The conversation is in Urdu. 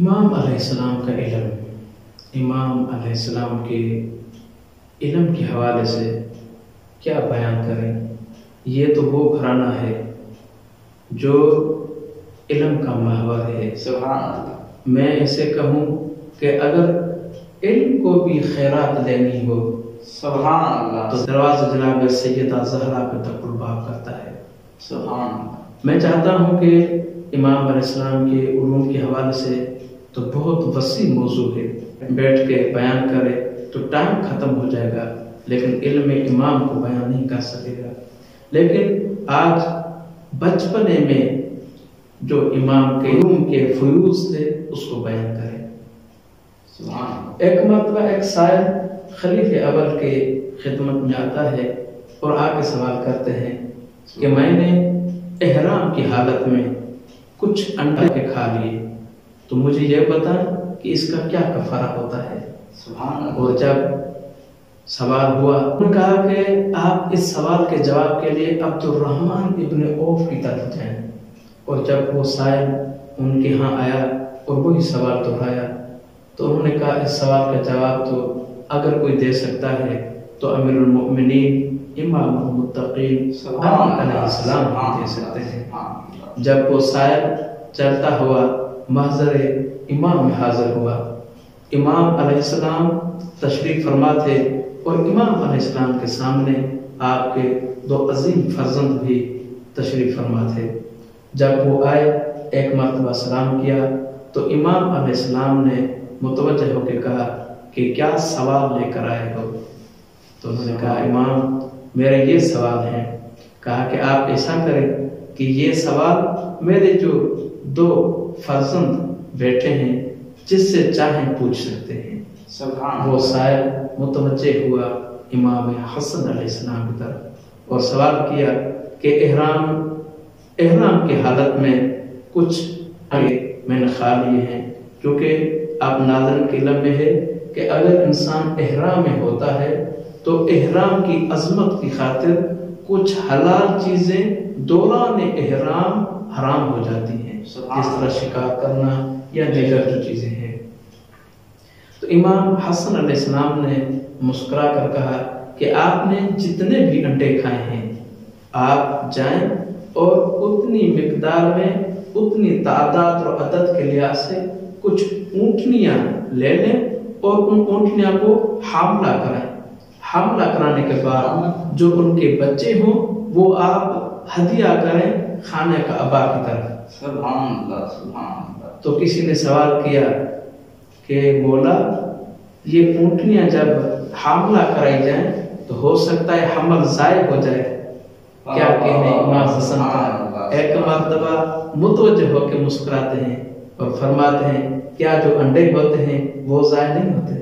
امام علیہ السلام کا علم، امام علیہ السلام کے علم کے حوالے سے کیا بیان کریں۔ یہ تو وہ گھرانہ ہے جو علم کا محور ہے۔ سبحان اللہ۔ میں اسے کہوں کہ اگر علم کو بھی خیرات لینی ہو سبحان اللہ تو دروازہ جناب سیدہ زہرا پہ تک الباب کرتا ہے۔ سبحان اللہ۔ میں چاہتا ہوں کہ امام علیہ السلام کے علوم کے حوالے سے تو بہت وسیع موضوع ہے، بیٹھ کے بیان کرے تو ٹائم ختم ہو جائے گا، لیکن علم امام کو بیان نہیں کر سکے گا۔ لیکن آج بچپنے میں جو امام کے علوم کے فیوز تھے اس کو بیان کریں۔ سبحان اللہ۔ ایک مرتبہ ایک سائل خلیفہ اول کے خدمت میں آتا ہے اور آ کے سوال کرتے ہیں کہ میں نے احرام کی حالت میں کچھ انڈے کھا لیے، تو مجھے یہ بتا کہ اس کا کیا کفارہ ہوتا ہے۔ سبحان اللہ۔ اور جب سوال ہوا، انہوں نے کہا کہ آپ اس سوال کے جواب کے لیے عبد الرحمن ابن عوف کی طرف جائیں۔ اور جب وہ سائل ان کے ہاں آیا اور وہی سوال دہرایا تو انہوں نے کہا اس سوال کا جواب تو اگر کوئی دے سکتا ہے تو امیر المؤمنین امام المتقین علیہ السلام ہی دے سکتے ہیں۔ جب وہ سائل چلتا ہوا محضر امام میں حاضر ہوا، امام علیہ السلام تشریف فرما تھے اور امام علیہ السلام کے سامنے آپ کے دو عظیم فرزند بھی تشریف فرما تھے۔ جب وہ آئے ایک مرتبہ سلام کیا تو امام علیہ السلام نے متوجہ ہو کے کہا کہ کیا سوال لے کر آئے ہو؟ تو انہوں نے کہا امام میرے یہ سوال ہیں۔ کہا کہ آپ ایسا کریں کہ یہ سوال میرے جو دو فرزند بیٹے ہیں جس سے چاہیں پوچھ سکتے ہیں۔ وہ سائل متوجہ ہوا امام حسن علیہ السلام کی طرف اور سوال کیا کہ احرام کی حالت میں کچھ میں نے کھا لیے ہیں، کیونکہ آپ ناظرین کے علم میں ہے کہ اگر انسان احرام میں ہوتا ہے تو احرام کی عظمت کی خاطر کچھ حلال چیزیں دوران احرام حرام ہو جاتی ہیں، جس طرح شکار کرنا یا دیگر جو چیزیں ہیں۔ تو امام حسن علیہ السلام نے مسکرا کر کہا کہ آپ نے جتنے بھی انڈے کھائے ہیں آپ جائیں اور اتنی مقدار میں اتنی تعداد اور عدد کے لحاظ سے کچھ اونٹنیاں لے لیں اور ان اونٹنیاں کو حاملہ کرائیں۔ حاملہ کرانے کے بعد جو ان کے بچے ہوں وہ آپ ہدیہ کریں خانہ کعبہ کی طرف۔ سبحان اللہ۔ سبحان اللہ۔ تو کسی نے سوال کیا کہ مولا یہ اونٹنیاں جب حاملہ کرائی جائیں تو ہو سکتا ہے حمل ضائع ہو جائے، کیا کہنے امام حسن کا؟ ایک مرتبہ متوجہ ہو کے مسکراتے ہیں اور فرماتے ہیں کیا جو انڈے ہوتے ہیں وہ ضائع نہیں ہوتے؟